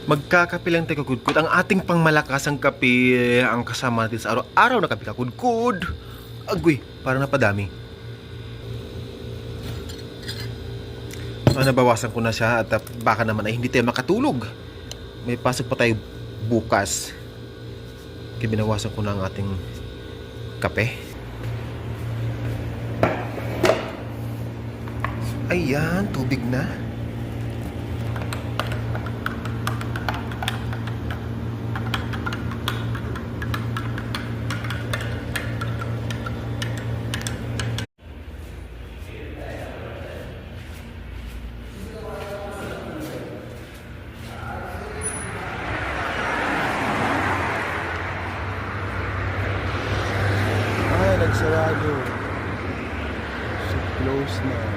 Magkakape lang tayo kagudkod. Ang ating pangmalakasang kape, ang kasama natin sa araw-araw na kape kakudkod. Agoy, parang napadami. Nabawasan ko na siya at baka naman ay hindi tayo makatulog. May pasok pa tayo bukas. Kaya binawasan ko na ang ating kape. Ayan, tubig na. Ay, nagsarado. So close na.